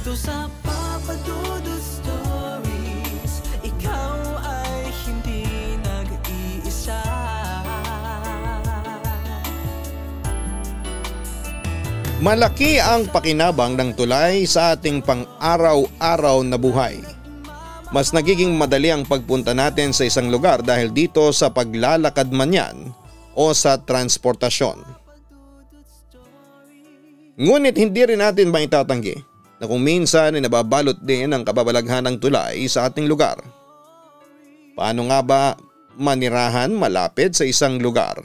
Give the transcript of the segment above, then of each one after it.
Dito sa Papa Dudut Stories, ikaw ay hindi nag-iisa. Malaki ang pakinabang ng tulay sa ating pang-araw-araw na buhay. Mas nagiging madali ang pagpunta natin sa isang lugar dahil dito sa paglalakad man yan o sa transportasyon. Ngunit hindi rin natin maitatanggi na kung minsan ay nababalot din ang kababalaghan ng tulay sa ating lugar. Paano nga ba manirahan malapit sa isang lugar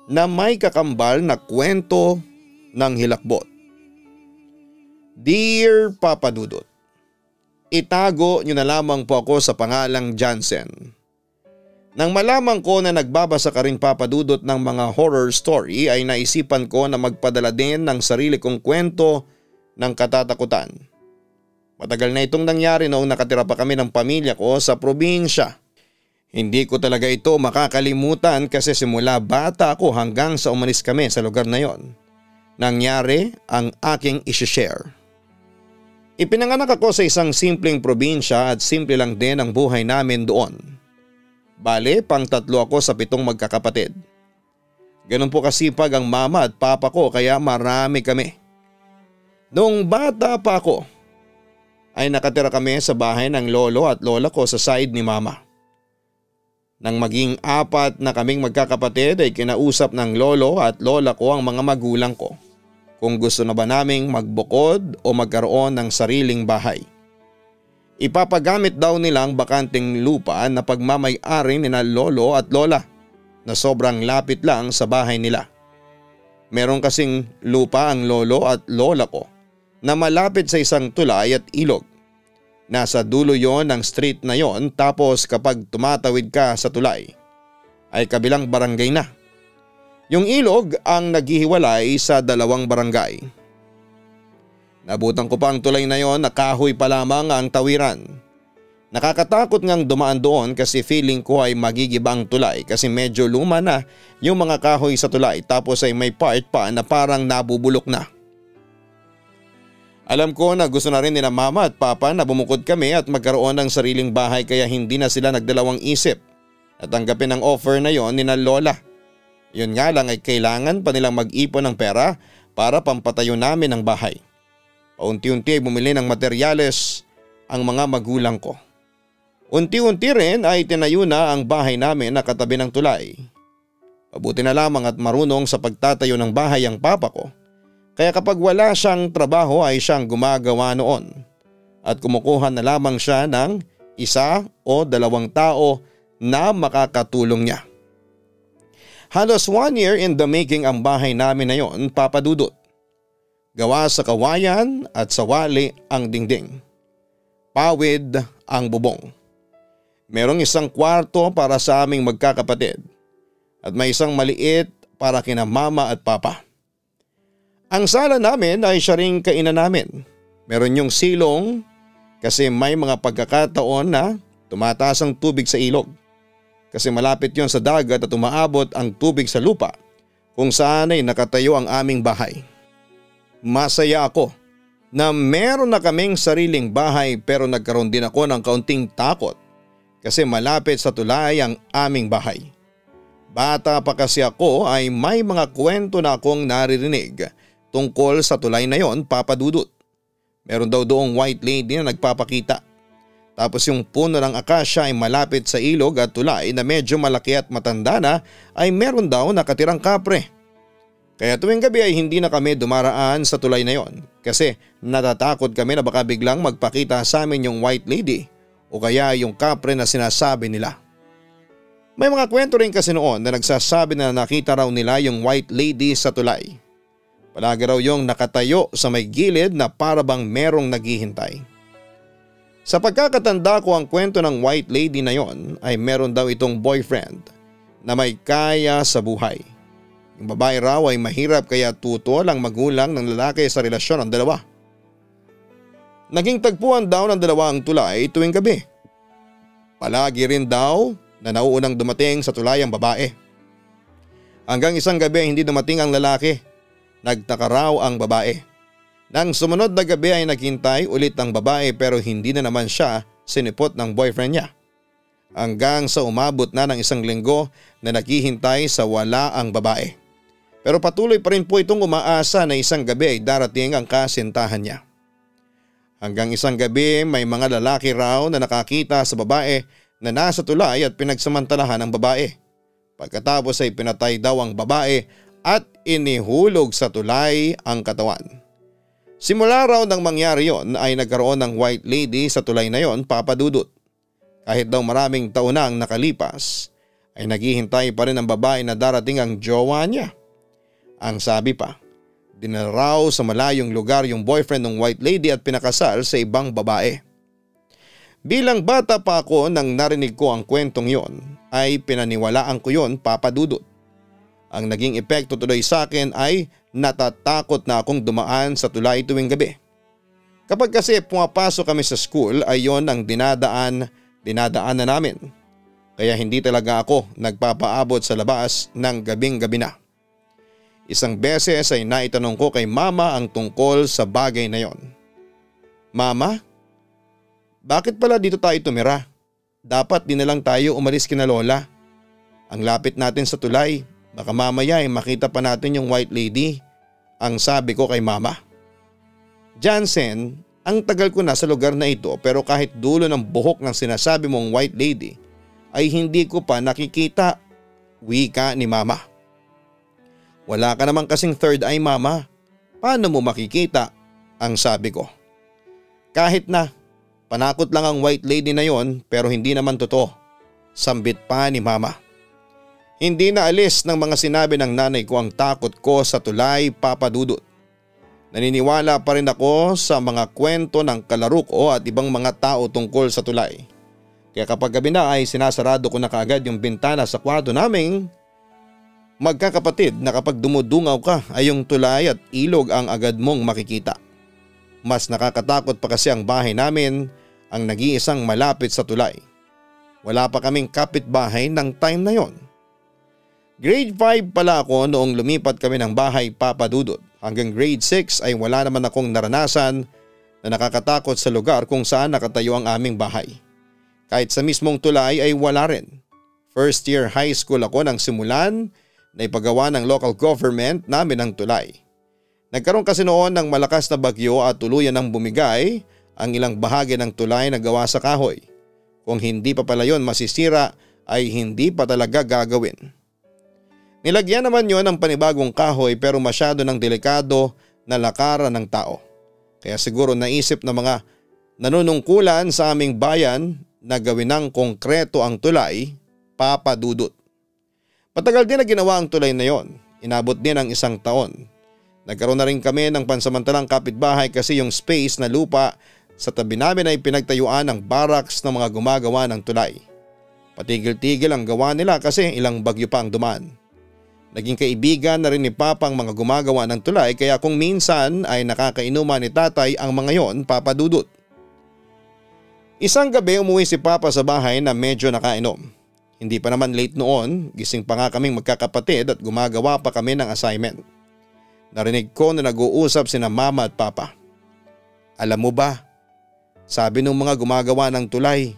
na may kakambal na kwento ng hilakbot? Dear Papa Dudut, itago niyo na lamang po ako sa pangalang Jansen. Nang malaman ko na nagbabasa ka rin Papa Dudut ng mga horror story ay naisipan ko na magpadala din ng sarili kong kwento ng katatakutan. Matagal na itong nangyari noong nakatira pa kami ng pamilya ko sa probinsya. Hindi ko talaga ito makakalimutan kasi simula bata ako hanggang sa umalis kami sa lugar na yon. Nangyari ang aking isi-share. Ipinanganak ako sa isang simpleng probinsya at simple lang din ang buhay namin doon. Bale, pang-tatlo ako sa 7 magkakapatid. Ganun po kasipag ang mama at papa ko kaya marami kami. Noong bata pa ako, ay nakatira kami sa bahay ng lolo at lola ko sa side ni mama. Nang maging 4 na kaming magkakapatid ay kinausap ng lolo at lola ko ang mga magulang ko kung gusto na ba naming magbukod o magkaroon ng sariling bahay. Ipapagamit daw nilang bakanting lupa na pagmamay-ari nina lolo at lola na sobrang lapit lang sa bahay nila. Meron kasing lupa ang lolo at lola ko na malapit sa isang tulay at ilog. Nasa dulo yon ng street na yon tapos kapag tumatawid ka sa tulay ay kabilang barangay na. Yung ilog ang naghihiwalay sa 2 barangay. Nabutan ko pa ang tulay na yon na kahoy pa lamang ang tawiran. Nakakatakot ngang dumaan doon kasi feeling ko ay magigiba ang tulay kasi medyo luma na yung mga kahoy sa tulay tapos ay may part pa na parang nabubulok na. Alam ko na gusto na rin ni na mama at papa na bumukod kami at magkaroon ng sariling bahay kaya hindi na sila nagdalawang isip at tanggapin ang offer na yon ni na lola. Yun nga lang ay kailangan pa nilang mag-ipon ng pera para pampatayo namin ang bahay. Paunti-unti ay bumili ng materyales ang mga magulang ko. Unti-unti rin ay tinayo na ang bahay namin na katabi ng tulay. Mabuti na lamang at marunong sa pagtatayo ng bahay ang papa ko. Kaya kapag wala siyang trabaho ay siyang gumagawa noon. At kumukuha na lamang siya ng 1 o 2 tao na makakatulong niya. Halos 1 year in the making ang bahay namin na yon, Papa Dudut. Gawa sa kawayan at sa wali ang dingding. Pawid ang bubong. Merong 1 kwarto para sa aming magkakapatid at may 1 maliit para kina mama at papa. Ang sala namin ay siya ring kainan namin. Meron yung silong kasi may mga pagkakataon na tumataas ang tubig sa ilog. Kasi malapit yon sa dagat at umaabot ang tubig sa lupa kung saan ay nakatayo ang aming bahay. Masaya ako na meron na kaming sariling bahay pero nagkaroon din ako ng kaunting takot kasi malapit sa tulay ang aming bahay. Bata pa kasi ako ay may mga kwento na akong naririnig tungkol sa tulay na yon, Papa Dudut. Meron daw doong white lady na nagpapakita. Tapos yung puno ng akasya ay malapit sa ilog at tulay na medyo malaki at matanda na ay meron daw nakatirang kapre. Kaya tuwing gabi ay hindi na kami dumaraan sa tulay na yon kasi natatakot kami na baka biglang magpakita sa amin yung white lady o kaya yung kapre na sinasabi nila. May mga kwento rin kasi noon na nagsasabi na nakita raw nila yung white lady sa tulay. Palagi raw yung nakatayo sa may gilid na para bang merong naghihintay. Sa pagkakatanda ko ang kwento ng white lady na yon ay meron daw itong boyfriend na may kaya sa buhay. Yung babae raw ay mahirap kaya tutol ang magulang ng lalaki sa relasyon ng dalawa. Naging tagpuan daw ng dalawa ang tulay tuwing gabi. Palagi rin daw na nauunang dumating sa tulay ang babae. Hanggang isang gabi hindi dumating ang lalaki. Nagtaka raw ang babae. Nang sumunod na gabi ay naghintay ulit ang babae pero hindi na naman siya sinipot ng boyfriend niya. Hanggang sa umabot na ng 1 linggo na naghihintay sa wala ang babae. Pero patuloy pa rin po itong umaasa na isang gabi ay darating ang kasintahan niya. Hanggang isang gabi may mga lalaki raw na nakakita sa babae na nasa tulay at pinagsamantalahan ang babae. Pagkatapos ay pinatay daw ang babae at inihulog sa tulay ang katawan. Simula raw nang mangyari yon ay nagkaroon ng white lady sa tulay na yon, Papa Dudut. Kahit daw maraming taon na ang nakalipas ay naghihintay pa rin ang babae na darating ang jowa niya. Ang sabi pa, dinala raw sa malayong lugar yung boyfriend ng white lady at pinakasal sa ibang babae. Bilang bata pa ako nang narinig ko ang kwentong yon ay pinaniwalaan ko yon, Papa Dudut. Ang naging epekto tuloy sa akin ay natatakot na akong dumaan sa tulay tuwing gabi. Kapag kasi pumapasok kami sa school ay yon ang dinadaan na namin. Kaya hindi talaga ako nagpapaabot sa labas ng gabing-gabi na. Isang beses ay naitanong ko kay mama ang tungkol sa bagay na yon. Mama, bakit pala dito tayo tumira? Dapat di na lang tayo umalis kina lola. Ang lapit natin sa tulay. Baka mamaya ay makita pa natin yung white lady, ang sabi ko kay mama. Jansen, ang tagal ko na sa lugar na ito pero kahit dulo ng buhok ng sinasabi mong white lady ay hindi ko pa nakikita, wika ni mama. Wala ka naman kasing third eye, mama. Paano mo makikita? Ang sabi ko. Kahit na, panakot lang ang white lady na yon pero hindi naman totoo. Sambit pa ni mama. Hindi na alis ng mga sinabi ng nanay ko ang takot ko sa tulay, Papa Dudut. Naniniwala pa rin ako sa mga kwento ng kalaro ko at ibang mga tao tungkol sa tulay. Kaya kapag gabi na ay sinasarado ko na kaagad yung bintana sa kwarto naming magkakapatid na kapag dumudungaw ka ay yung tulay at ilog ang agad mong makikita. Mas nakakatakot pa kasi ang bahay namin ang nag-iisang malapit sa tulay. Wala pa kaming kapitbahay ng time na yon. Grade 5 pala ako noong lumipat kami ng bahay, Papa Dudut. Hanggang grade 6 ay wala naman akong naranasan na nakakatakot sa lugar kung saan nakatayo ang aming bahay. Kahit sa mismong tulay ay wala rin. First year high school ako nang simulan na ipagawa ng local government namin ang tulay. Nagkaroon kasi noon ng malakas na bagyo at tuluyan ng bumigay ang ilang bahagi ng tulay na gawa sa kahoy. Kung hindi pa pala yon masisira ay hindi pa talaga gagawin. Nilagyan naman yon ng panibagong kahoy pero masyado ng delikado na lakaran ng tao. Kaya siguro naisip ng mga nanunungkulan sa aming bayan na gawin ng konkreto ang tulay, Papa Dudut. Matagal din na ginawa ang tulay na yon. Inabot din ang 1 taon. Nagkaroon na rin kami ng pansamantalang kapitbahay kasi yung space na lupa sa tabi namin ay pinagtayuan ng barracks ng mga gumagawa ng tulay. Patigil-tigil ang gawa nila kasi ilang bagyo pa ang dumaan. Naging kaibigan na rin ni Papa ang mga gumagawa ng tulay kaya kung minsan ay nakakainuman ni tatay ang mga yon, Papa Dudut. Isang gabi umuwi si Papa sa bahay na medyo nakainom. Hindi pa naman late noon, gising pa nga kaming magkakapatid at gumagawa pa kami ng assignment. Narinig ko na nag-uusap sina Mama at Papa. Alam mo ba, sabi ng mga gumagawa ng tulay,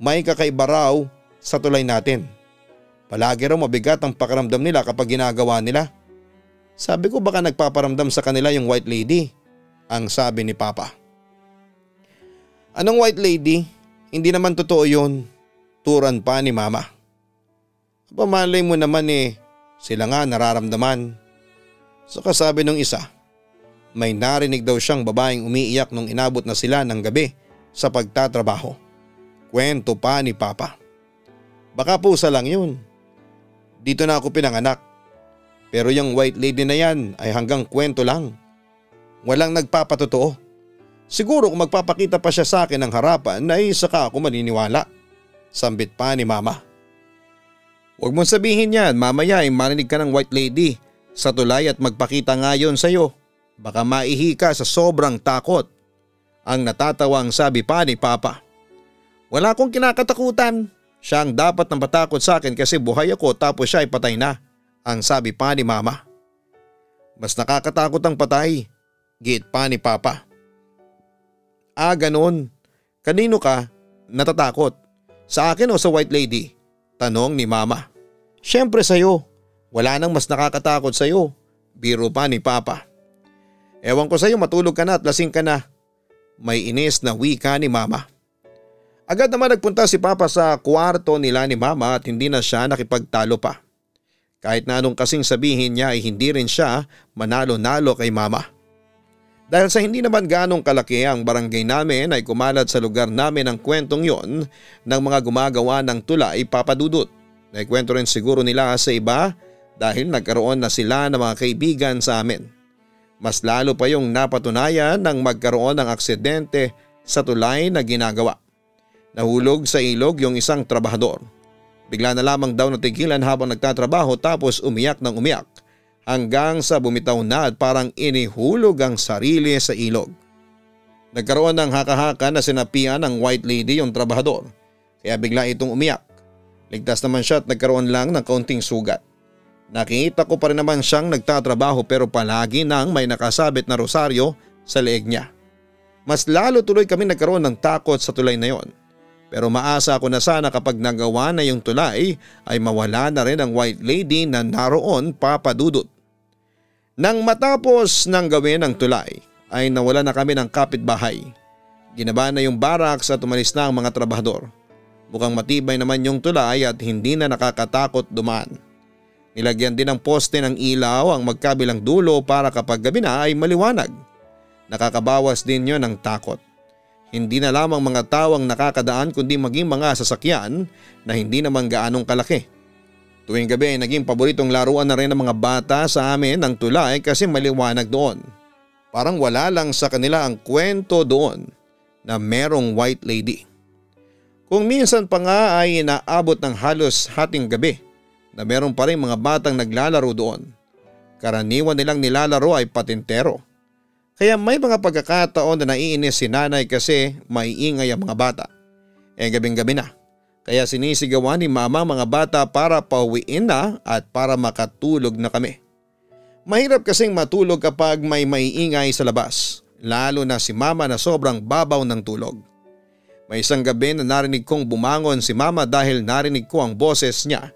may kakaiba raw sa tulay natin. Palagi raw mabigat ang pakiramdam nila kapag ginagawa nila. Sabi ko baka nagpaparamdam sa kanila yung white lady, ang sabi ni Papa. Anong white lady? Hindi naman totoo yun, turan pa ni Mama. Pamalay mo naman sila nga nararamdaman. So kasabi nung isa, may narinig daw siyang babaeng umiiyak nung inabot na sila ng gabi sa pagtatrabaho. Kwento pa ni Papa. Baka pusa lang yun. Dito na ako pinanganak. Pero yung white lady na yan ay hanggang kwento lang. Walang nagpapatotoo. Siguro kung magpapakita pa siya sa akin ng harapan ay saka ako maniniwala. Sambit pa ni Mama. Huwag mong sabihin yan, mamaya ay marinig ka ng white lady sa tulay at magpakita nga yun sa'yo. Baka maihi ka sa sobrang takot. Ang natatawang sabi pa ni Papa. Wala akong kinakatakutan. Siya ang dapat nang patakot sa akin kasi buhay ako tapos siya ay patay na. Ang sabi pa ni Mama. Mas nakakatakot ang patay. Giit pa ni Papa. Ah, ganun. Kanino ka natatakot? Sa akin o sa White Lady? Tanong ni Mama. Siyempre sa'yo. Wala nang mas nakakatakot sa'yo. Biro pa ni Papa. Ewan ko sa'yo, matulog ka na at lasing ka na. May inis na wika ni Mama. Agad naman nagpunta si Papa sa kwarto nila ni Mama at hindi na siya nakipagtalo pa. Kahit na anong kasing sabihin niya ay hindi rin siya manalo-nalo kay Mama. Dahil sa hindi naman ganong kalaki ang barangay namin ay kumalat sa lugar namin ang kwentong yon ng mga gumagawa ng tulay, Papa Dudut. Naikwento rin siguro nila sa iba dahil nagkaroon na sila ng mga kaibigan sa amin. Mas lalo pa yung napatunayan nang magkaroon ng aksidente sa tulay na ginagawa. Nahulog sa ilog yung isang trabahador. Bigla na lamang daw natigilan habang nagtatrabaho tapos umiyak ng umiyak hanggang sa bumitaw na at parang inihulog ang sarili sa ilog. Nagkaroon ng haka-haka na sinapian ng White Lady yung trabahador kaya bigla itong umiyak. Ligtas naman siya at nagkaroon lang ng kaunting sugat. Nakita ko pa rin naman siyang nagtatrabaho pero palagi nang may nakasabit na rosaryo sa leeg niya. Mas lalo tuloy kami nagkaroon ng takot sa tulay na yon. Pero maasa ako na sana kapag nagawa na yung tulay ay mawala na rin ang White Lady na naroon, Papa Dudut. Nang matapos ng gawin ang tulay ay nawala na kami ng kapitbahay. Ginaba na yung barracks at umalis na ang mga trabahador. Mukhang matibay naman yung tulay at hindi na nakakatakot dumaan. Nilagyan din ng poste ng ilaw ang magkabilang dulo para kapag gabi na ay maliwanag. Nakakabawas din yon ng takot. Hindi na lamang mga tao ang nakakadaan kundi maging mga sasakyan na hindi naman gaanong kalaki. Tuwing gabi ay naging paboritong laruan na rin ng mga bata sa amin ang tulay kasi maliwanag doon. Parang wala lang sa kanila ang kwento doon na merong White Lady. Kung minsan pa nga ay inaabot ng halos hating gabi na meron pa rin mga batang naglalaro doon. Karaniwan nilang nilalaro ay patintero. Kaya may mga pagkakataon na naiinis si nanay kasi maiingay ang mga bata. Gabing-gabi na. Kaya sinisigawan ni Mama mga bata para pauwiin na at para makatulog na kami. Mahirap kasing matulog kapag may maiingay sa labas. Lalo na si Mama na sobrang babaw ng tulog. May isang gabi na narinig kong bumangon si Mama dahil narinig ko ang boses niya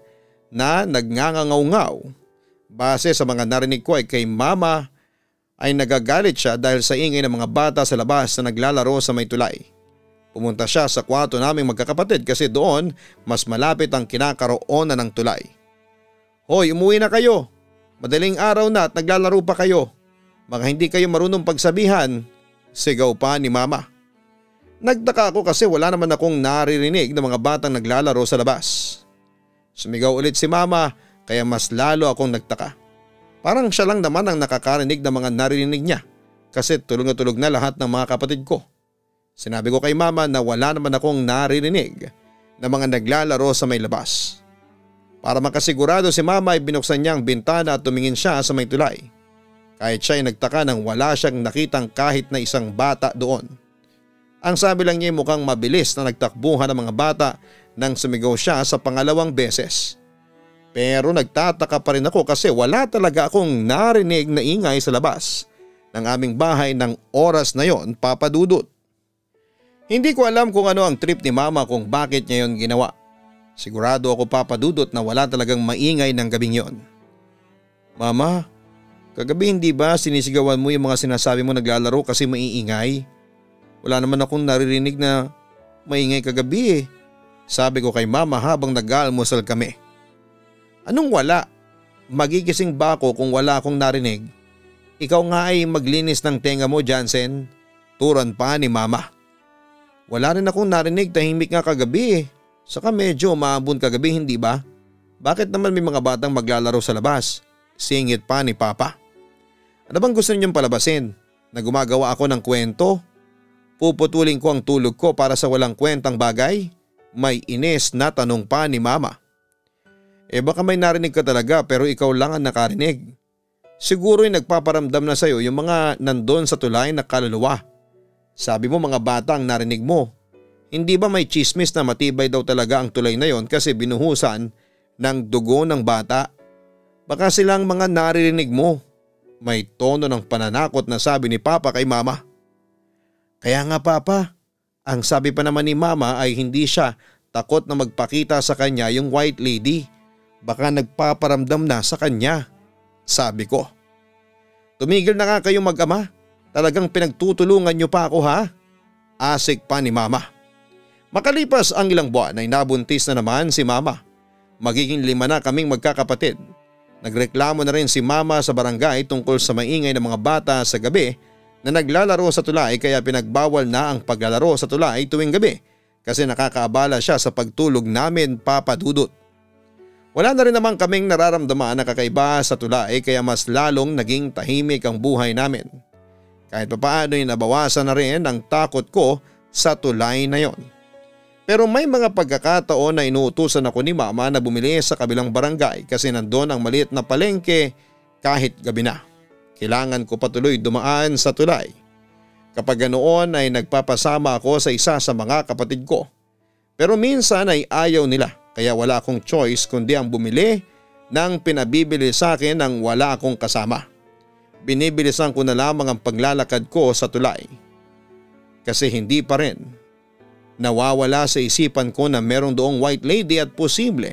na nagngangangaw-ngaw. Base sa mga narinig ko ay kay Mama ay nagagalit siya dahil sa ingay ng mga bata sa labas na naglalaro sa may tulay. Pumunta siya sa kwarto naming magkakapatid kasi doon mas malapit ang kinakaroonan ng tulay. Hoy, umuwi na kayo. Madaling araw na at naglalaro pa kayo. Mga hindi kayo marunong pagsabihan, sigaw pa ni Mama. Nagtaka ako kasi wala naman akong naririnig ng mga batang naglalaro sa labas. Sumigaw ulit si Mama kaya mas lalo akong nagtaka. Parang siya lang naman ang nakakarinig ng mga naririnig niya kasi tulog na lahat ng mga kapatid ko. Sinabi ko kay Mama na wala naman akong naririnig na mga naglalaro sa may labas. Para makasigurado si Mama ay binuksan niya ang bintana at tumingin siya sa may tulay. Kahit siya ay nagtaka nang wala siyang nakitang kahit na isang bata doon. Ang sabi lang niya ay mukhang mabilis na nagtakbuhan ng mga bata nang sumigaw siya sa pangalawang beses. Pero nagtataka pa rin ako kasi wala talaga akong narinig na ingay sa labas ng aming bahay ng oras na yon, Papa Dudut. Hindi ko alam kung ano ang trip ni Mama kung bakit niya yon ginawa. Sigurado ako, Papa Dudut, na wala talagang maingay ng gabing yon. Mama, kagabi hindi ba sinisigawan mo yung mga sinasabi mo naglalaro kasi maiingay? Wala naman akong naririnig na maingay kagabi eh. Sabi ko kay Mama habang nag-aalmusal kami. Anong wala? Magigising ba ako kung wala akong narinig? Ikaw nga ay maglinis ng tenga mo, Jansen. Turan pa ni Mama. Wala rin akong narinig, tahimik nga kagabi eh. Saka medyo umaambon kagabi, hindi ba? Bakit naman may mga batang maglalaro sa labas? Singit pa ni Papa. Ano bang gusto ninyong palabasin? Na gumagawa ako ng kwento? Puputulin ko ang tulog ko para sa walang kwentang bagay? May inis na tanong pa ni Mama. Baka may narinig ka talaga pero ikaw lang ang nakarinig. Siguro yung nagpaparamdam na sa'yo yung mga nandun sa tulay na kaluluwa. Sabi mo mga bata ang narinig mo. Hindi ba may chismis na matibay daw talaga ang tulay na yon kasi binuhusan ng dugo ng bata? Baka silang mga naririnig mo. May tono ng pananakot na sabi ni Papa kay Mama. Kaya nga Papa, ang sabi pa naman ni Mama ay hindi siya takot na magpakita sa kanya yung white lady. Baka nagpaparamdam na sa kanya, sabi ko. Tumigil na nga kayo mag-ama, talagang pinagtutulungan niyo pa ako ha? Asik pa ni Mama. Makalipas ang ilang buwan ay nabuntis na naman si Mama. Magiging 5 na kaming magkakapatid. Nagreklamo na rin si Mama sa barangay tungkol sa maingay ng mga bata sa gabi na naglalaro sa tulay kaya pinagbawal na ang paglalaro sa tulay tuwing gabi kasi nakakaabala siya sa pagtulog namin, Papa Dudut. Wala na rin naman kaming nararamdaman na kakaiba sa tulay kaya mas lalong naging tahimik ang buhay namin. Kahit papaano ay nabawasan na rin ang takot ko sa tulay na yon. Pero may mga pagkakataon na inuutusan ako ni Mama na bumili sa kabilang barangay kasi nandun ang maliit na palengke kahit gabi na. Kailangan ko patuloy dumaan sa tulay. Kapag ganoon ay nagpapasama ako sa isa sa mga kapatid ko. Pero minsan ay ayaw nila kaya wala akong choice kundi ang bumili ng pinabibili sa akin nang wala akong kasama. Binibilisan ko na lamang ang paglalakad ko sa tulay. Kasi hindi pa rin nawawala sa isipan ko na merong doong white lady at posible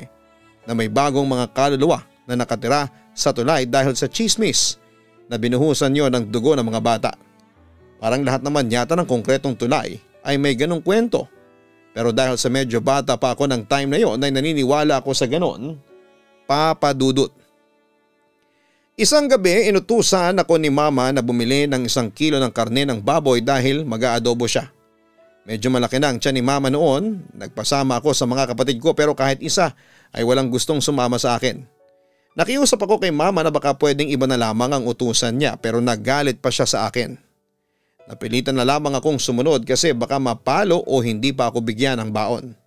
na may bagong mga kaluluwa na nakatira sa tulay dahil sa chismis na binuhusan niyo ng dugo ng mga bata. Parang lahat naman yata ng konkretong tulay ay may ganong kwento. Pero dahil sa medyo bata pa ako ng time na yon ay naniniwala ako sa ganon, Papa Dudut. Isang gabi inutusan ako ni Mama na bumili ng 1 kilo ng karne ng baboy dahil mag-aadobo siya. Medyo malaki na ang tiyan ni Mama noon, nagpasama ako sa mga kapatid ko pero kahit isa ay walang gustong sumama sa akin. Nakiusap ako kay Mama na baka pwedeng iba na lamang ang utusan niya pero nagalit pa siya sa akin. Napilitan na lamang akong sumunod kasi baka mapalo o hindi pa ako bigyan ng baon.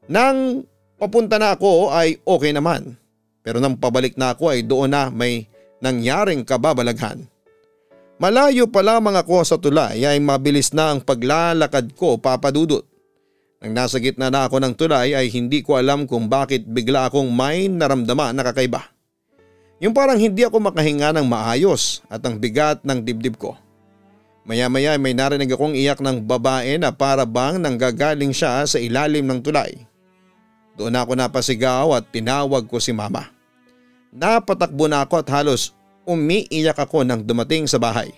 Nang papunta na ako ay okay naman pero nang pabalik na ako ay doon na may nangyaring kababalaghan. Malayo pa lamang ako sa tulay ay mabilis na ang paglalakad ko, Papa Dudut. Nang nasa gitna na ako ng tulay ay hindi ko alam kung bakit bigla akong may naramdaman na kakaiba. Yung parang hindi ako makahinga ng maayos at ang bigat ng dibdib ko. Maya-maya may narinig akong iyak ng babae na para bang nanggagaling siya sa ilalim ng tulay. Doon ako napasigaw at tinawag ko si Mama. Napatakbo na ako at halos umiiyak ako nang dumating sa bahay.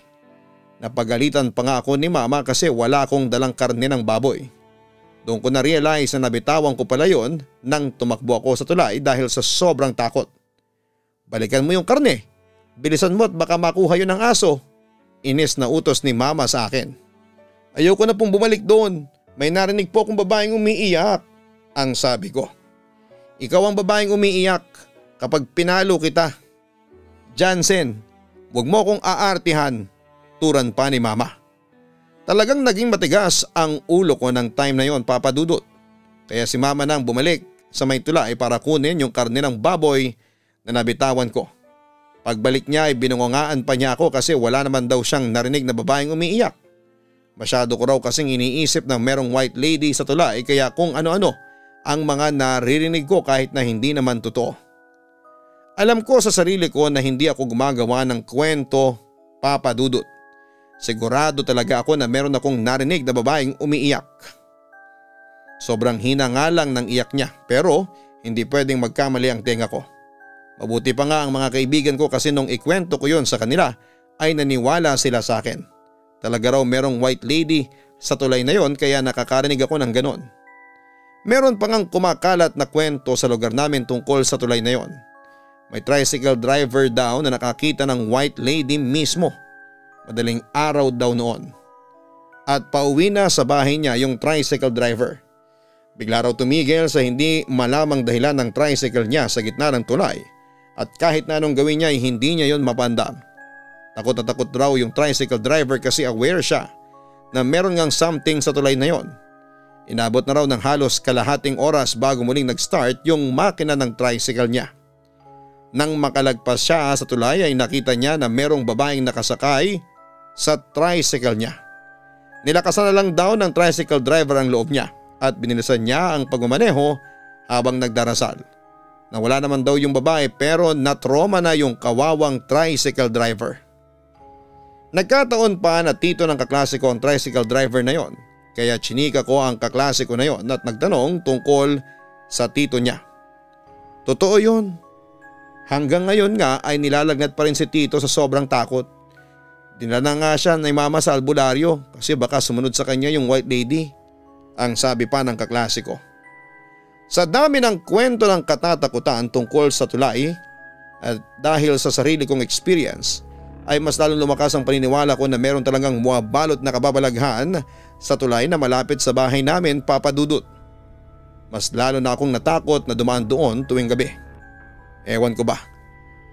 Napagalitan pa nga ako ni Mama kasi wala akong dalang karne ng baboy. Doon ko na-realize na nabitawan ko pala yon nang tumakbo ako sa tulay dahil sa sobrang takot. Balikan mo yung karne. Bilisan mo at baka makuha yun ng aso. Inis na utos ni Mama sa akin. Ayoko na pong bumalik doon. May narinig po akong babaeng umiiyak. Ang sabi ko. Ikaw ang babaeng umiiyak kapag pinalo kita. Jansen, huwag mo akong aartihan, turan pa ni Mama. Talagang naging matigas ang ulo ko ng time na yon, Papa Dudut. Kaya si Mama nang bumalik sa may tulay para kunin yung karne ng baboy na nabitawan ko. Pagbalik niya ay binungungaan pa niya ako kasi wala naman daw siyang narinig na babaeng umiiyak. Masyado ko raw kasing iniisip na merong white lady sa tulay kaya kung ano-ano ang mga naririnig ko kahit na hindi naman totoo. Alam ko sa sarili ko na hindi ako gumagawa ng kwento, Papa Dudut. Sigurado talaga ako na meron akong narinig na babaeng umiiyak. Sobrang hina nga lang ng iyak niya pero hindi pwedeng magkamali ang tenga ko. Mabuti pa nga ang mga kaibigan ko kasi nung ikwento ko yon sa kanila ay naniwala sila sa akin. Talaga raw merong white lady sa tulay na yon kaya nakakarinig ako ng ganon. Meron pa ngang kumakalat na kwento sa lugar namin tungkol sa tulay na yon. May tricycle driver daw na nakakita ng white lady mismo. Madaling araw daw noon. At pauwi na sa bahay niya yung tricycle driver. Bigla raw tumigil sa hindi malamang dahilan ng tricycle niya sa gitna ng tulay. At kahit na anong gawin niya ay hindi niya yon mapandam. Takot na takot raw yung tricycle driver kasi aware siya na meron ngang something sa tulay na yon. Inabot na raw ng halos kalahating oras bago muling nag-start yung makina ng tricycle niya. Nang makalagpas siya sa tulay ay nakita niya na merong babaeng nakasakay sa tricycle niya. Nilakasan na lang daw ng tricycle driver ang loob niya at binilisan niya ang pagmamaneho habang nagdarasal. na wala naman daw yung babae pero na-trauma na yung kawawang tricycle driver. Nagkataon pa na tito ng kaklase ko ang tricycle driver na yon, kaya chinika ko ang kaklase ko na yon at nagtanong tungkol sa tito niya. Totoo yun. Hanggang ngayon nga ay nilalagnat pa rin si tito sa sobrang takot. Dinala nga siya ni mama sa albularyo kasi baka sumunod sa kanya yung white lady, ang sabi pa ng kaklase ko. Sa dami ng kwento ng katatakutan tungkol sa tulay at dahil sa sarili kong experience ay mas lalong lumakas ang paniniwala ko na meron talagang bumabalot na kababalaghan sa tulay na malapit sa bahay namin, Papa Dudut. Mas lalo na akong natakot na dumaan doon tuwing gabi. Ewan ko ba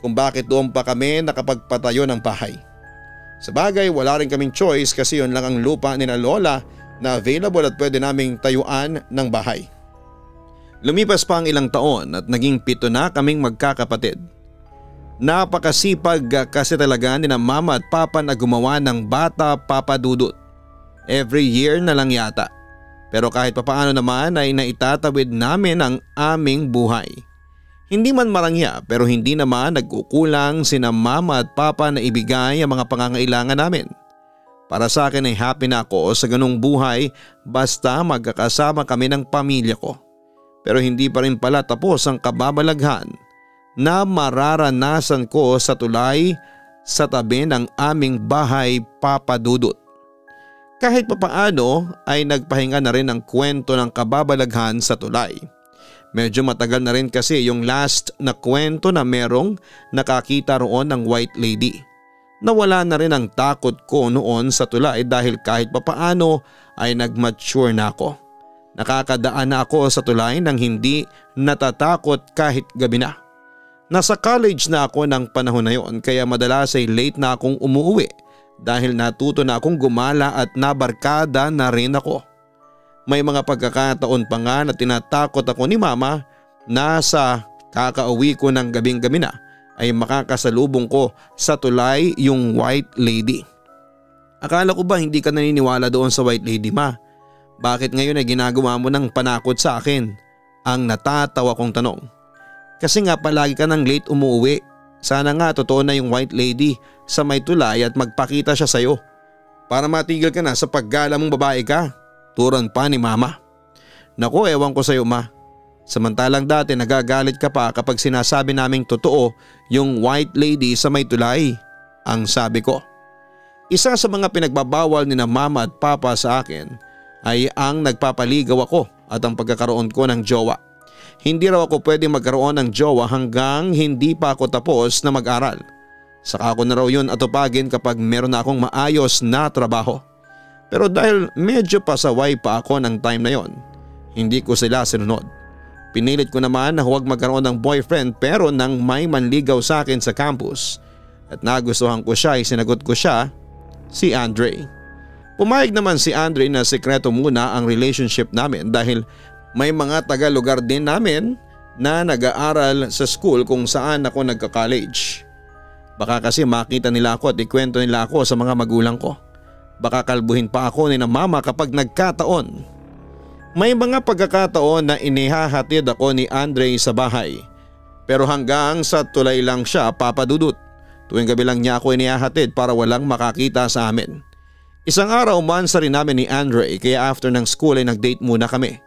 kung bakit doon pa kami nakapagpatayo ng bahay. Sa bagay wala rin kaming choice kasi yun lang ang lupa ni na lola na available at pwede naming tayuan ng bahay. Lumipas pa ang ilang taon at naging 7 na kaming magkakapatid. Napakasipag kasi talaga ni na mama at papa na gumawa ng bata, Papa Dudut. Every year na lang yata. Pero kahit papaano naman ay naitatawid namin ang aming buhay. Hindi man marangya pero hindi naman nagkukulang sina mama at papa na ibigay ang mga pangangailangan namin. Para sa akin ay happy na ako sa ganung buhay basta magkakasama kami ng pamilya ko. Pero hindi pa rin pala tapos ang kababalaghan na mararanasan ko sa tulay sa tabi ng aming bahay, Papa Dudut. Kahit papaano ay nagpahinga na rin ang kwento ng kababalaghan sa tulay. Medyo matagal na rin kasi yung last na kwento na merong nakakita roon ng white lady. Nawala na rin ang takot ko noon sa tulay dahil kahit papaano ay nag-mature na ako. Nakakadaan na ako sa tulay nang hindi natatakot kahit gabi na. Nasa college na ako ng panahon na yon kaya madalas ay late na akong umuwi dahil natuto na akong gumala at nabarkada na rin ako. May mga pagkakataon pa nga na tinatakot ako ni mama na sa kakauwi ko ng gabing-gabi na ay makakasalubong ko sa tulay yung white lady. Akala ko ba hindi ka naniniwala doon sa white lady, ma? Bakit ngayon ay ginagawa mo ng panakot sa akin? Ang natatawa kong tanong. Kasi nga palagi ka ng late umuwi. Sana nga totoo na yung white lady sa may tulay at magpakita siya sa'yo. Para matigil ka na sa paggala mong babae ka. Turon pa ni mama. Naku, ewan ko sa'yo, ma. Samantalang dati nagagalit ka pa kapag sinasabi naming totoo yung white lady sa may tulay. Ang sabi ko. Isa sa mga pinagbabawal ni na mama at papa sa akin ay ang nagpapaligaw ako at ang pagkakaroon ko ng jowa. Hindi raw ako pwede magkaroon ng jowa hanggang hindi pa ako tapos na mag-aral. Saka ako na raw yun atupagin kapag meron na akong maayos na trabaho. Pero dahil medyo pasaway pa ako ng time na yon, hindi ko sila sinunod. Pinilit ko naman na huwag magkaroon ng boyfriend pero nang may manligaw sa akin sa campus at nagustuhan ko siya ay sinagot ko siya, si Andre. Pumayag naman si Andre na sekreto muna ang relationship namin dahil may mga taga-lugar din namin na nag-aaral sa school kung saan ako nagka-college. Baka kasi makita nila ako at ikwento nila ako sa mga magulang ko. Baka kalbuhin pa ako ni na mama kapag nagkataon. May mga pagkakataon na inihahatid ako ni Andre sa bahay. Pero hanggang sa tulay lang siya, Papa Dudut. Tuwing gabi lang niya ako inihahatid para walang makakita sa amin. Isang araw umansa rin namin ni Andre kaya after ng school ay nag-date muna kami.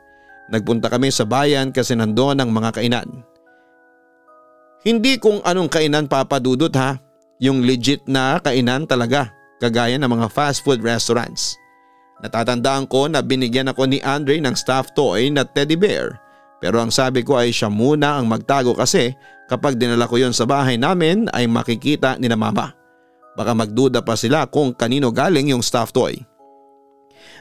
Nagpunta kami sa bayan kasi nandoon ang mga kainan. Hindi kung anong kainan, Papa Dudut, ha. Yung legit na kainan talaga, kagaya ng mga fast food restaurants. Natatandaan ko na binigyan ako ni Andre ng stuffed toy na teddy bear. Pero ang sabi ko ay siya muna ang magtago kasi kapag dinala ko yon sa bahay namin ay makikita ni na mama. Baka magduda pa sila kung kanino galing yung stuffed toy.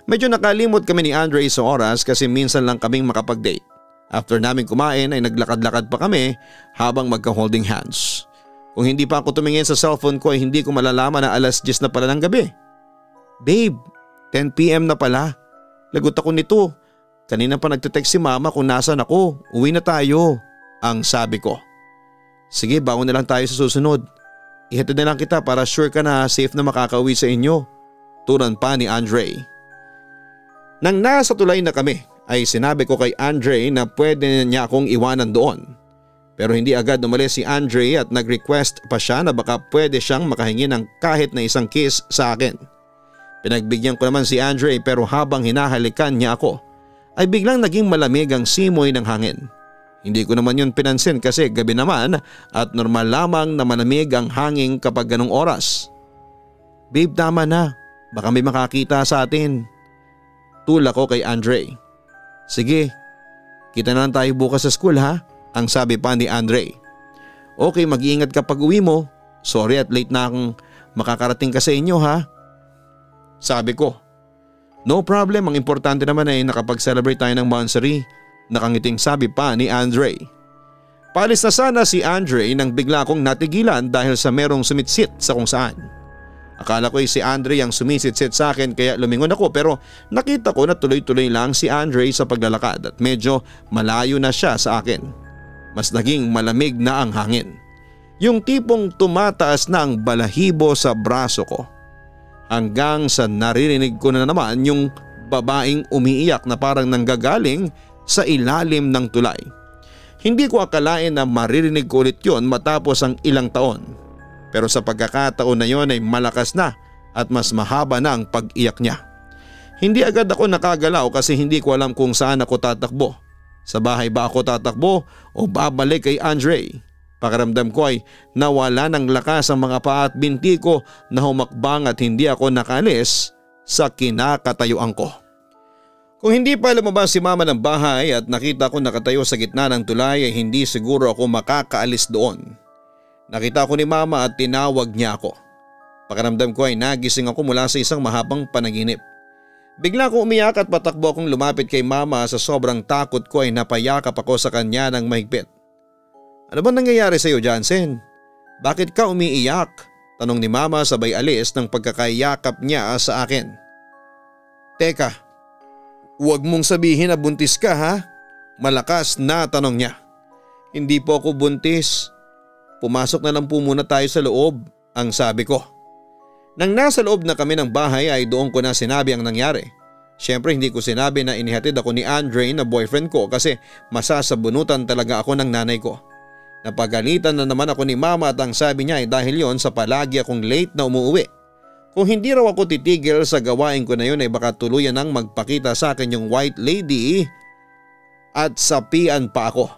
Medyo nakalimot kami ni Andre sa oras kasi minsan lang kaming makapag-date. After namin kumain ay naglakad-lakad pa kami habang magka-holding hands. Kung hindi pa ako tumingin sa cellphone ko ay hindi ko malalaman na alas 10 na pala ng gabi. Babe, 10 PM na pala. Lagot ako nito. Kanina pa nagte-text si mama kung nasan ako. Uwi na tayo. Ang sabi ko. Sige, baon na lang tayo sa susunod. Ihatid na lang kita para sure ka na safe na makakauwi sa inyo. Turan pa ni Andre. Nang nasa tulay na kami ay sinabi ko kay Andre na pwede niya akong iwanan doon. Pero hindi agad umalis si Andre at nag-request pa siya na baka pwede siyang makahingi ng kahit na isang kiss sa akin. Pinagbigyan ko naman si Andre pero habang hinahalikan niya ako ay biglang naging malamig ang simoy ng hangin. Hindi ko naman yun pinansin kasi gabi naman at normal lamang na malamig ang hangin kapag ganong oras. Babe, tama na. Baka may makakita sa atin. Tulak ko kay Andre. Sige, kita na lang tayo bukas sa school ha? Ang sabi pa ni Andre. Okay, mag-iingat ka pag uwi mo. Sorry at late na akong makakarating ka sa inyo ha? Sabi ko. No problem, ang importante naman ay nakapag-celebrate tayo ng monthsary. Nakangiting sabi pa ni Andre. Paalis na sana si Andre nang bigla akong natigilan dahil sa merong sumitsit sa kung saan. Akala ko si Andre ang sumisitsit sa akin kaya lumingon ako pero nakita ko na tuloy-tuloy lang si Andre sa paglalakad at medyo malayo na siya sa akin. Mas naging malamig na ang hangin. Yung tipong tumataas na ang balahibo sa braso ko. Hanggang sa naririnig ko na naman yung babaeng umiiyak na parang nanggagaling sa ilalim ng tulay. Hindi ko akalain na maririnig ko ulit yun matapos ang ilang taon. Pero sa pagkakataon na yon ay malakas na at mas mahaba na ang pag-iyak niya. Hindi agad ako nakagalaw kasi hindi ko alam kung saan ako tatakbo. Sa bahay ba ako tatakbo o babalik kay Andre? Pakiramdam ko ay nawala ng lakas ang mga paa at binti ko na humakbang at hindi ako nakalis sa kinakatayuan ko. Kung hindi pa lumabas si mama ng bahay at nakita ko nakatayo sa gitna ng tulay ay hindi siguro ako makakaalis doon. Nakita ko ni mama at tinawag niya ako. Pakiramdam ko ay nagising ako mula sa isang mahabang panaginip. Bigla ko umiyak at patakbo akong lumapit kay mama sa sobrang takot ko ay napayakap ako sa kanya ng mahigpit. Ano ba nangyayari sa iyo, Jansen? Bakit ka umiiyak? Tanong ni mama sabay alis ng pagkakayakap niya sa akin. Teka, huwag mong sabihin na buntis ka ha? Malakas na tanong niya. Hindi po ako buntis. Pumasok na lang po muna tayo sa loob, ang sabi ko. Nang nasa loob na kami ng bahay ay doon ko na sinabi ang nangyari. Siyempre hindi ko sinabi na inihatid ako ni Andre na boyfriend ko kasi masasabunutan talaga ako ng nanay ko. Napagalitan na naman ako ni mama at ang sabi niya ay dahil yon sa palagi akong late na umuwi. Kung hindi raw ako titigil sa gawain ko na yun ay baka tuluyan nang magpakita sa akin yung white lady at sapian pa ako.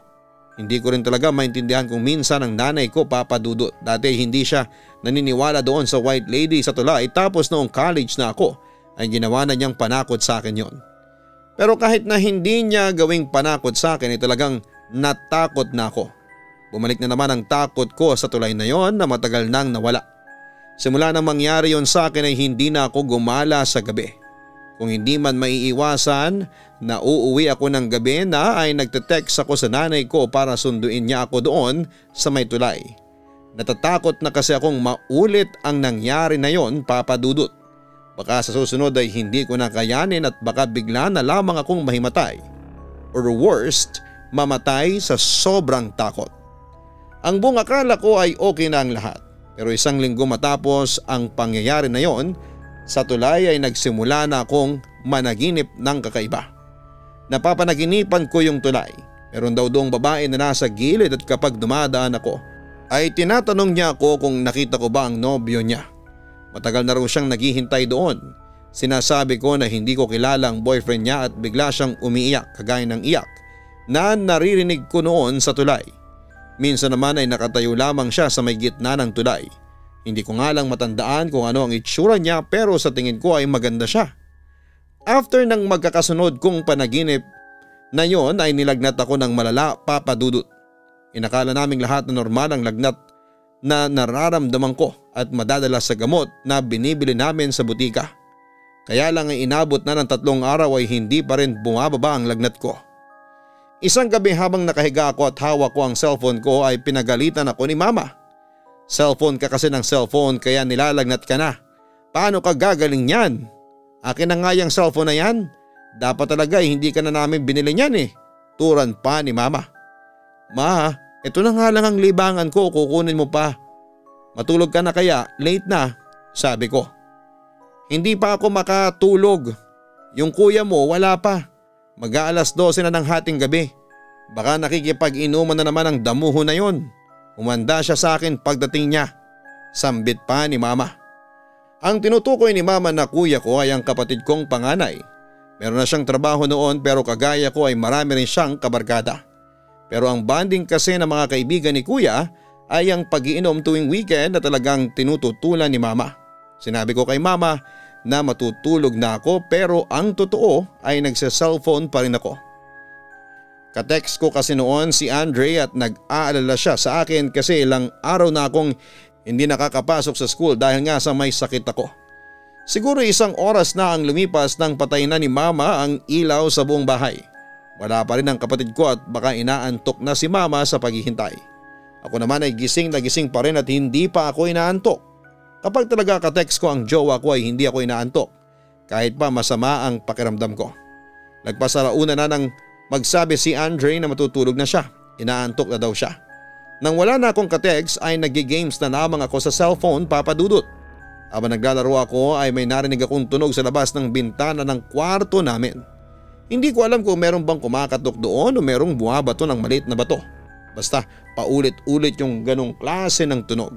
Hindi ko rin talaga maintindihan kung minsan ang nanay ko papadudot. Dati hindi siya naniniwala doon sa white lady sa tulay tapos noong college na ako ay ginawa na niyang panakot sa akin yon. Pero kahit na hindi niya gawing panakot sa akin ay talagang natakot na ako. Bumalik na naman ang takot ko sa tulay na yon na matagal nang nawala. Simula nang mangyari yon sa akin ay hindi na ako gumala sa gabi. Kung hindi man maiiwasan na uuwi ako ng gabi na ay nagte-text ako sa nanay ko para sunduin niya ako doon sa may tulay. Natatakot na kasi akong maulit ang nangyari na yon, Papa Dudut. Baka sa susunod ay hindi ko na kayanin at baka bigla na lamang akong mahimatay. Or worst, mamatay sa sobrang takot. Ang buong akala ko ay okay na ang lahat. Pero isang linggo matapos ang pangyayari na yon, sa tulay ay nagsimula na akong managinip ng kakaiba. Napapanaginipan ko yung tulay. Meron daw doong babae na nasa gilid at kapag dumadaan ako ay tinatanong niya ako kung nakita ko ba ang nobyo niya. Matagal na raw siyang naghihintay doon. Sinasabi ko na hindi ko kilala ang boyfriend niya at bigla siyang umiiyak kagaya ng iyak na naririnig ko noon sa tulay. Minsan naman ay nakatayo lamang siya sa may gitna ng tulay. Hindi ko nga lang matandaan kung ano ang itsura niya pero sa tingin ko ay maganda siya. After ng magkakasunod kong panaginip na yon ay nilagnat ako ng malala, Papa Dudut. Inakala naming lahat na normal ang lagnat na nararamdaman ko at madadala sa gamot na binibili namin sa butika. Kaya lang ay inabot na ng 3 araw ay hindi pa rin bumababa ang lagnat ko. Isang gabi habang nakahiga ako at hawak ko ang cellphone ko ay pinagalitan ako ni mama. Cellphone ka kasi ng cellphone kaya nilalagnat ka na. Paano ka gagaling yan? Akin na nga yung cellphone na yan. Dapat talaga hindi ka na namin binili niyan eh. Turan pa ni mama. Ma, ito na nga lang ang libangan ko, kukunin mo pa. Matulog ka na kaya, late na, sabi ko. Hindi pa ako makatulog. Yung kuya mo wala pa. Mag-aalas 12 na ng hating gabi. Baka nakikipag-inuman na naman ang damuho na yon. Humanda siya sa akin pagdating niya. Sambit pa ni mama. Ang tinutukoy ni mama na kuya ko ay ang kapatid kong panganay. Meron na siyang trabaho noon pero kagaya ko ay marami rin siyang kabarkada. Pero ang bonding kasi ng mga kaibigan ni kuya ay ang pag-iinom tuwing weekend na talagang tinututulan ni mama. Sinabi ko kay mama na matutulog na ako pero ang totoo ay nagsa-cellphone pa rin ako. Katext ko kasi noon si Andre at nag-aalala siya sa akin kasi ilang araw na akong hindi nakakapasok sa school dahil nga sa may sakit ako. Siguro 1 oras na ang lumipas nang patay na ni mama ang ilaw sa buong bahay. Wala pa rin ang kapatid ko at baka inaantok na si mama sa paghihintay. Ako naman ay gising na gising pa rin at hindi pa ako inaantok. Kapag talaga katext ko ang jowa ko ay hindi ako inaantok kahit pa masama ang pakiramdam ko. Nagpasalauna na nang magsabi si Andre na matutulog na siya. Inaantok na daw siya. Nang wala na akong katext ay nag-games na lamang ako sa cellphone, Papa Dudut. Habang naglalaro ako ay may narinig akong tunog sa labas ng bintana ng kwarto namin. Hindi ko alam kung meron bang kumakatok doon o merong bumabato ng maliit na bato. Basta paulit-ulit yung ganong klase ng tunog.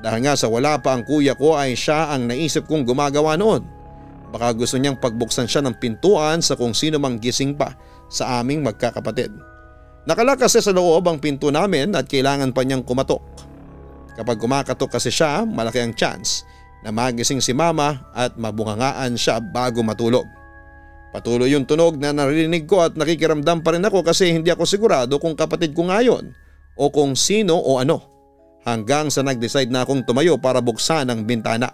Dahil nga sa wala pa ang kuya ko ay siya ang naisip kong gumagawa noon. Baka gusto niyang pagbuksan siya ng pintuan sa kung sino mang gising pa sa aming magkakapatid. Nakalock kasi sa loob ang pinto namin at kailangan pa niyang kumatok. Kapag kumakatok kasi siya, malaki ang chance na magising si mama at mabungangaan siya bago matulog. Patuloy yung tunog na narinig ko at nakikiramdam pa rin ako kasi hindi ako sigurado kung kapatid ko nga yun o kung sino o ano. Hanggang sa nag-decide na akong tumayo para buksan ang bintana.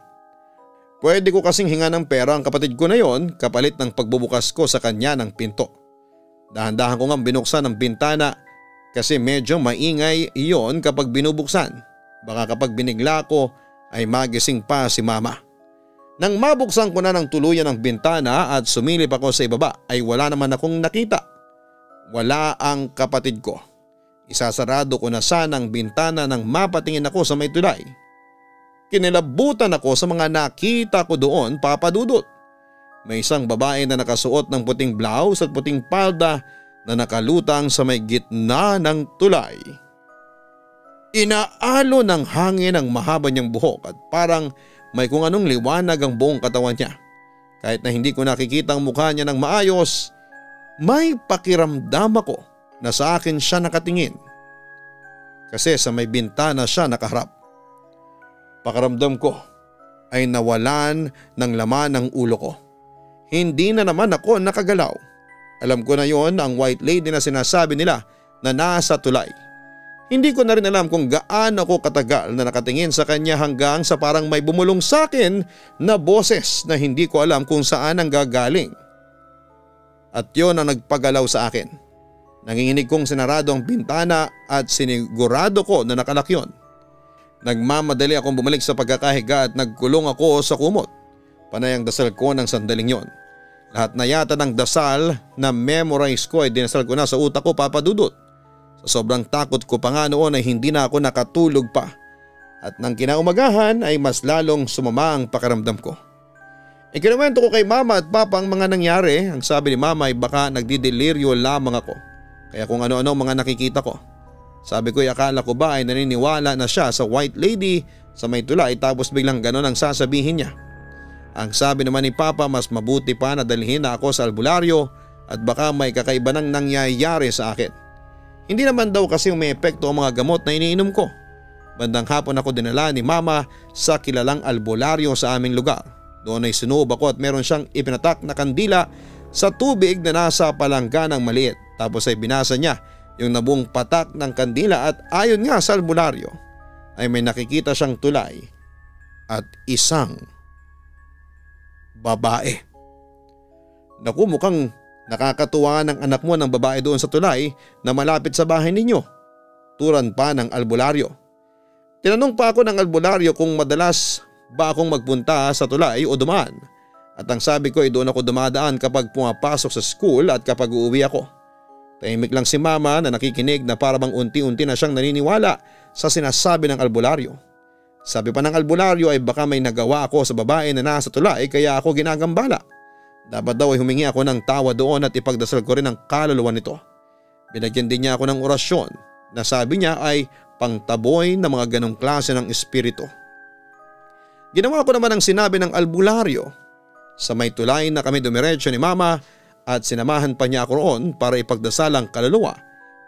Pwede ko kasing hinga ng pera ang kapatid ko na yon kapalit ng pagbubukas ko sa kanya ng pinto. Dahan-dahan ko nga binuksan ang bintana kasi medyo maingay iyon kapag binubuksan. Baka kapag binigla ko ay magising pa si mama. Nang mabuksan ko na ng tuluyan ang bintana at sumilip ako sa ibaba ay wala naman akong nakita. Wala ang kapatid ko. Isasarado ko na sana ang bintana nang mapatingin ako sa may tulay. Kinilabutan ako sa mga nakita ko doon, Papa Dudut. May isang babae na nakasuot ng puting blouse at puting palda na nakalutang sa may gitna ng tulay. Inaalo ng hangin ang mahaba niyang buhok at parang may kung anong liwanag ang buong katawan niya. Kahit na hindi ko nakikita ang mukha niya ng maayos, may pakiramdam ako na sa akin siya nakatingin. Kasi sa may bintana siya nakaharap. Pakiramdam ko ay nawalan ng laman ng ulo ko. Hindi na naman ako nakagalaw. Alam ko na yon ang white lady na sinasabi nila na nasa tulay. Hindi ko na rin alam kung gaano ako katagal na nakatingin sa kanya hanggang sa parang may bumulong sa akin na boses na hindi ko alam kung saan ang gagaling. At yon ang nagpagalaw sa akin. Nanginginig kong sinarado ang bintana at sinigurado ko na nakalak yon. Nagmamadali akong bumalik sa pagkakahiga at nagkulong ako sa kumot. Panay ang dasal ko ng sandaling yon. Lahat na yata ng dasal na memorize ko ay dinasal ko na sa utak ko, Papa Dudut. Sa sobrang takot ko pa nga noon ay hindi na ako nakatulog pa. At nang kinaumagahan ay mas lalong sumama ang pakiramdam ko. Ikinuwento ko kay mama at papa ang mga nangyari. Ang sabi ni mama ay baka nagdideliryo lamang ako. Kaya kung ano-ano mga nakikita ko. Sabi ko ay akala ko ba ay naniniwala na siya sa white lady sa may tulay tapos biglang ganon ang sasabihin niya. Ang sabi naman ni papa mas mabuti pa na dalhin na ako sa albularyo at baka may kakaiba nang nangyayari sa akin. Hindi naman daw kasi may epekto ang mga gamot na iniinom ko. Bandang hapon ako dinala ni mama sa kilalang albularyo sa aming lugar. Doon ay sinuob ako at meron siyang ipinatak na kandila sa tubig na nasa palangganang maliit. Tapos ay binasa niya yung nabuong patak ng kandila at ayon nga sa albularyo ay may nakikita siyang tulay at isang babae. Naku, mukhang nakakatuwa ng anak mo ng babae doon sa tulay na malapit sa bahay ninyo. Turan pa ng albularyo. Tinanong pa ako ng albularyo kung madalas ba akong magpunta sa tulay o dumaan. At ang sabi ko ay doon ako dumadaan kapag pumapasok sa school at kapag uuwi ako. Tahimik lang si mama na nakikinig na parang unti-unti na siyang naniniwala sa sinasabi ng albularyo. Sabi pa ng albularyo ay baka may nagawa ako sa babae na nasa tulay kaya ako ginagambala. Dapat daw ay humingi ako ng tawa doon at ipagdasal ko rin ang kaluluwa nito. Binagyan din niya ako ng orasyon na sabi niya ay pangtaboy na mga ganong klase ng espiritu. Ginawa ko naman ang sinabi ng albularyo. Sa may tulay na kami dumiretso ni Mama at sinamahan pa niya ako roon para ipagdasal ang kaluluwa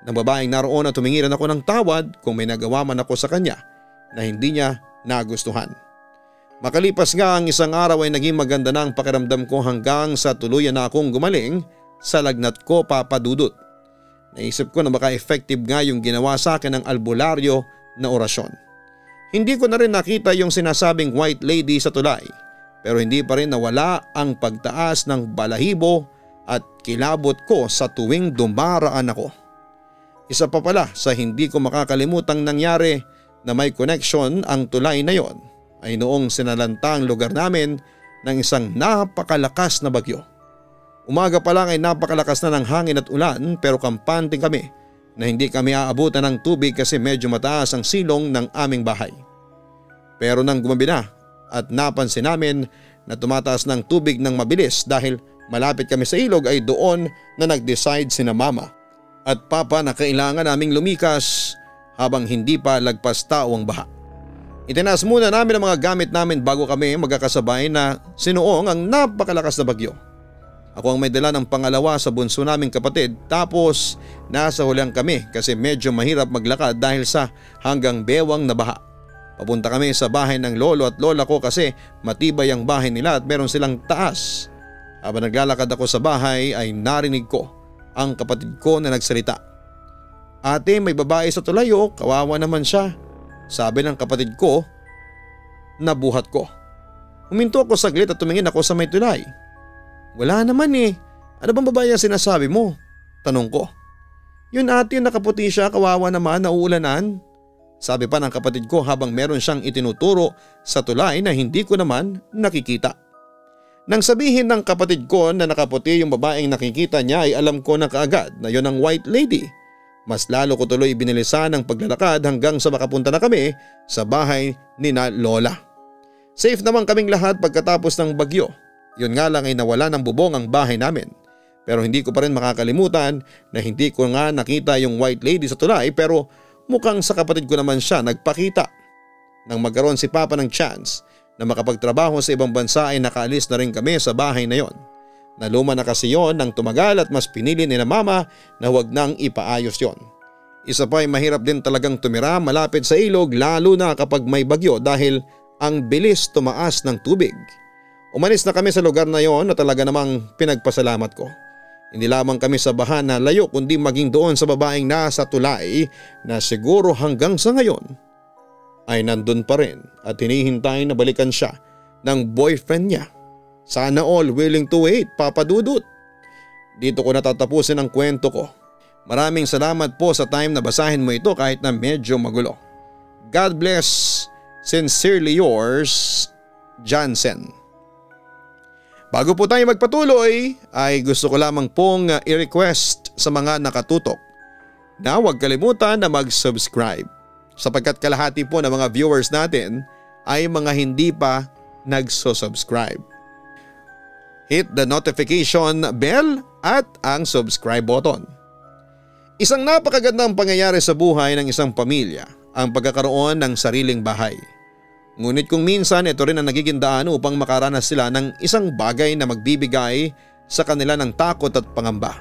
ng babaeng naroon at tumingiran ako ng tawad kung may nagawa man ako sa kanya na hindi niya nagustuhan. Makalipas nga ang isang araw ay naging maganda na ang pakiramdam ko hanggang sa tuluyan na akong gumaling sa lagnat ko, Papa Dudut. Naisip ko na baka effective nga yung ginawa sa akin ng albularyo na orasyon. Hindi ko na rin nakita yung sinasabing white lady sa tulay, pero hindi pa rin nawala ang pagtaas ng balahibo at kilabot ko sa tuwing dumaraan ako. Isa pa pala sa hindi ko makakalimutang nangyari na may connection ang tulay na yon ay noong sinalanta ang lugar namin ng isang napakalakas na bagyo. Umaga pa lang ay napakalakas na ng hangin at ulan pero kampante kami na hindi kami aabutan ng tubig kasi medyo mataas ang silong ng aming bahay. Pero nang gumabi na at napansin namin na tumataas ng tubig ng mabilis dahil malapit kami sa ilog ay doon na nag-decide sina Mama at Papa na kailangan naming lumikas habang hindi pa lagpas tao ang baha. Itinaas muna namin ang mga gamit namin bago kami magkakasabay na sinuong ang napakalakas na bagyo. Ako ang may dala ng pangalawa sa bunso naming kapatid tapos nasa hulang kami kasi medyo mahirap maglakad dahil sa hanggang bewang na baha. Papunta kami sa bahay ng lolo at lola ko kasi matibay ang bahay nila at meron silang taas. Habang naglalakad ako sa bahay ay narinig ko ang kapatid ko na nagsalita. "Ate, may babae sa tulayo, kawawa naman siya," sabi ng kapatid ko. Nabuhat ko. Huminto ako saglit at tumingin ako sa may tulay. "Wala naman eh. Ano bang babae ang sinasabi mo?" tanong ko. "Yun ate, yung nakaputi siya, kawawa naman, nauulanan," sabi pa ng kapatid ko habang meron siyang itinuturo sa tulay na hindi ko naman nakikita. Nang sabihin ng kapatid ko na nakaputi yung babaeng nakikita niya ay alam ko na kaagad na yun ang white lady. Mas lalo ko tuloy binilisan ang paglalakad hanggang sa makapunta na kami sa bahay ni na Lola. Safe naman kaming lahat pagkatapos ng bagyo. Yun nga lang ay nawala ng bubong ang bahay namin. Pero hindi ko pa rin makakalimutan na hindi ko nga nakita yung white lady sa tulay pero mukhang sa kapatid ko naman siya nagpakita. Nang magkaroon si Papa ng chance na makapagtrabaho sa ibang bansa ay nakaalis na rin kami sa bahay na yon. Naluma na kasi yon nang tumagal at mas pinili ni na Mama na huwag nang ipaayos yon. Isa pa ay mahirap din talagang tumira malapit sa ilog lalo na kapag may bagyo dahil ang bilis tumaas ng tubig. Umalis na kami sa lugar na yon na talaga namang pinagpasalamat ko. Hindi lamang kami sa baha na layo kundi maging doon sa babaeng nasa tulay na siguro hanggang sa ngayon ay nandun pa rin at hinihintay na balikan siya ng boyfriend niya. Sana all willing to wait, Papa Dudut. Dito ko natatapusin ang kwento ko. Maraming salamat po sa time na basahin mo ito kahit na medyo magulo. God bless. Sincerely yours, Jansen. Bago po tayo magpatuloy ay gusto ko lamang pong i-request sa mga nakatutok na huwag kalimutan na mag-subscribe sapagkat kalahati po ng mga viewers natin ay mga hindi pa nagsusubscribe. Hit the notification bell at ang subscribe button. Isang napakagandang pangyayari sa buhay ng isang pamilya ang pagkakaroon ng sariling bahay. Ngunit kung minsan ito rin ang nagiging daan upang makaranas sila ng isang bagay na magbibigay sa kanila ng takot at pangamba.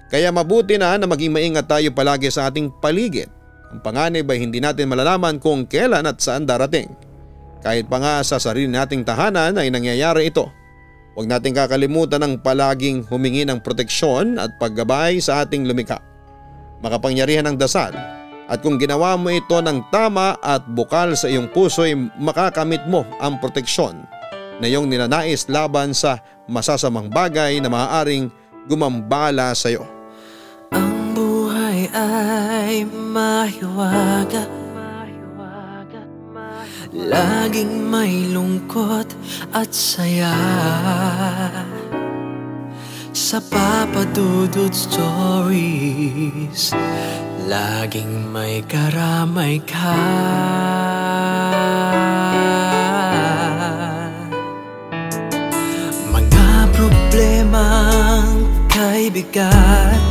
Kaya mabuti na maging maingat tayo palagi sa ating paligid. Ang panganib ay hindi natin malalaman kung kailan at saan darating. Kahit pa nga sa sarili nating tahanan ay nangyayari ito. Huwag natin kakalimutan ng palaging humingi ng proteksyon at paggabay sa ating lumikha. Makapangyarihan ng dasal. At kung ginawa mo ito ng tama at bukal sa iyong puso ay makakamit mo ang proteksyon na iyong ninanais laban sa masasamang bagay na maaaring gumambala sa iyo. Ang buhay ay mahiwaga, laging may lungkot at saya. Sa Papa Dudut Stories, laging may karamay ka. Mga problemang kay bigat,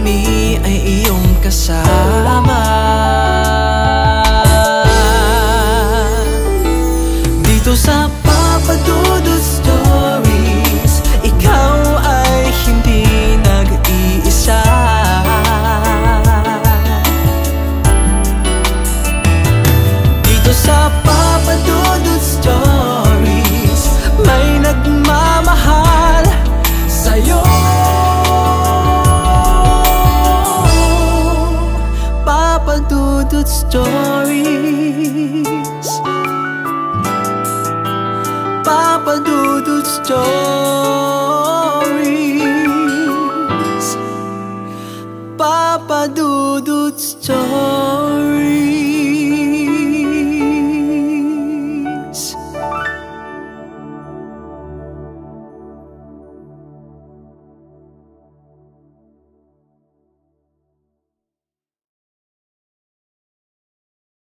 kami ay iyong kasama. Dito sa Papa Dudut Stories, ikaw ay hindi nag-iisa. Dito sa Papa Dudut Stories, may nagmamahal sa'yo. Papa Dudut Stories, Papa Dudut Stories, Papa Dudut Stories.